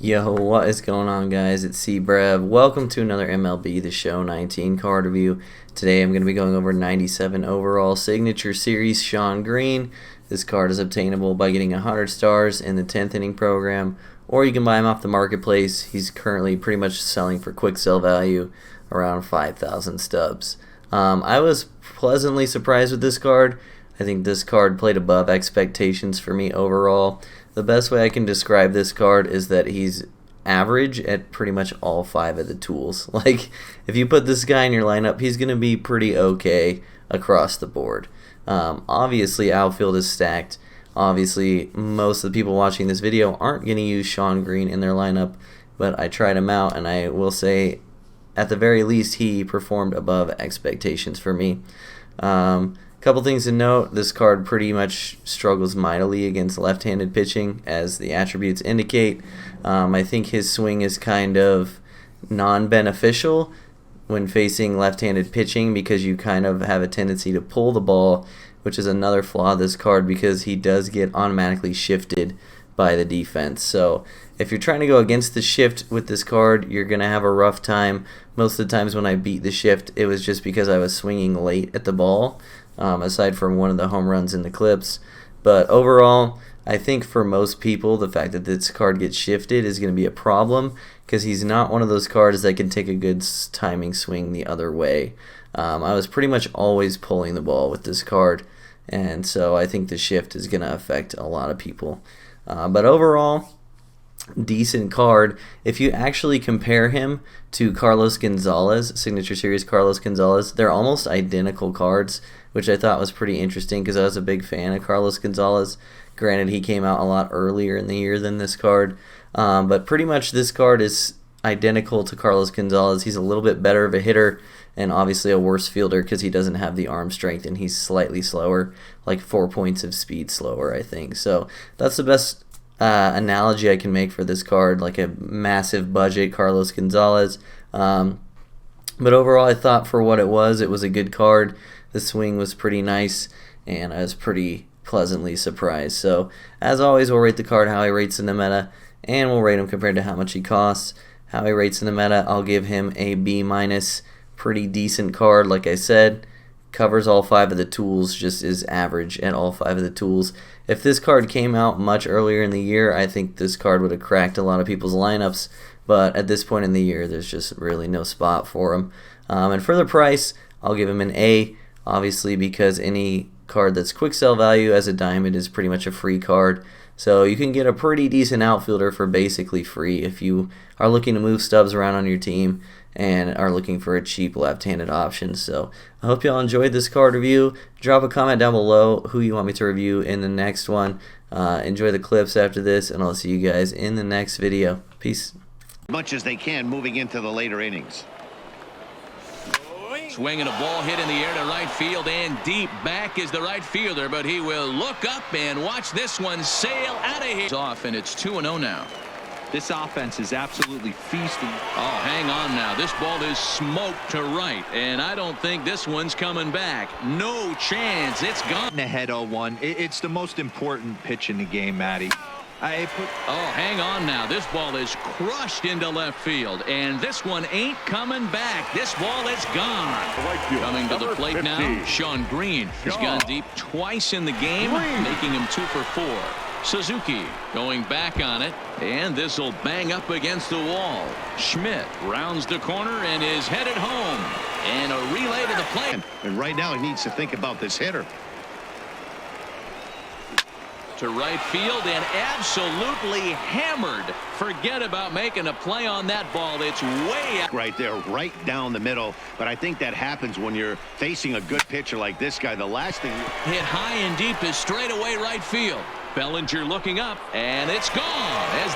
Yo, what is going on, guys? It's C-Brev. Welcome to another MLB The Show 19 card review. Today I'm going to be going over 97 overall Signature Series Shawn Green. This card is obtainable by getting 100 stars in the 10th inning program, or you can buy him off the marketplace. He's currently pretty much selling for quick sell value around 5,000 stubs. I was pleasantly surprised with this card. I think this card played above expectations for me overall. The best way I can describe this card is that he's average at pretty much all 5 of the tools. Like, if you put this guy in your lineup, he's going to be pretty okay across the board. Obviously, outfield is stacked. Obviously, most of the people watching this video aren't going to use Shawn Green in their lineup, but I tried him out, and I will say, at the very least, he performed above expectations for me. Couple things to note: this card pretty much struggles mightily against left-handed pitching, as the attributes indicate. I think his swing is kind of non-beneficial when facing left-handed pitching, because you kind of have a tendency to pull the ball, which is another flaw of this card, because he does get automatically shifted by the defense. So if you're trying to go against the shift with this card, you're going to have a rough time. Most of the times when I beat the shift, it was just because I was swinging late at the ball, aside from one of the home runs in the clips. But overall, I think for most people, the fact that this card gets shifted is going to be a problem, because he's not one of those cards that can take a good timing swing the other way. I was pretty much always pulling the ball with this card, and so I think the shift is going to affect a lot of people. But overall, decent card. If you actually compare him to Carlos Gonzalez, Signature Series Carlos Gonzalez, they're almost identical cards, which I thought was pretty interesting, because I was a big fan of Carlos Gonzalez. Granted, he came out a lot earlier in the year than this card, but pretty much this card is identical to Carlos Gonzalez. He's a little bit better of a hitter, and obviously a worse fielder, because he doesn't have the arm strength and he's slightly slower, like 4 points of speed slower, I think. So that's the best analogy I can make for this card, like a massive budget Carlos Gonzalez. But overall, I thought for what it was a good card. The swing was pretty nice, and I was pretty pleasantly surprised. So as always, we'll rate the card how he rates in the meta, and we'll rate him compared to how much he costs. How he rates in the meta, I'll give him a B-. Pretty decent card, like I said. Covers all 5 of the tools, just is average at all 5 of the tools. If this card came out much earlier in the year, I think this card would have cracked a lot of people's lineups, but at this point in the year, there's just really no spot for him. And for the price, I'll give him an A, obviously, because any card that's quick sell value as a diamond is pretty much a free card. So you can get a pretty decent outfielder for basically free if you are looking to move stubs around on your team and are looking for a cheap left-handed option. So I hope y'all enjoyed this card review. Drop a comment down below who you want me to review in the next one. Enjoy the clips after this, and I'll see you guys in the next video. Peace. Much as they can moving into the later innings. Swinging a ball hit in the air to right field, and deep back is the right fielder, but he will look up and watch this one sail out of here. It's off, and it's 2-0 now. This offense is absolutely feasting. Oh, hang on now. This ball is smoked to right, and I don't think this one's coming back. No chance. It's gone. Ahead 0-1. It's the most important pitch in the game, Matty. Oh, hang on now. This ball is crushed into left field, and this one ain't coming back. This ball is gone. Coming to the plate now, Shawn Green has gone deep twice in the game, making him 2 for 4. Suzuki going back on it, and this will bang up against the wall. Schmidt rounds the corner and is headed home, and a relay to the plate. And right now he needs to think about this hitter. To right field and absolutely hammered. Forget about making a play on that ball. It's way out. Right there, right down the middle. But I think that happens when you're facing a good pitcher like this guy. The last thing hit high and deep is straight away right field. Bellinger looking up, and it's gone as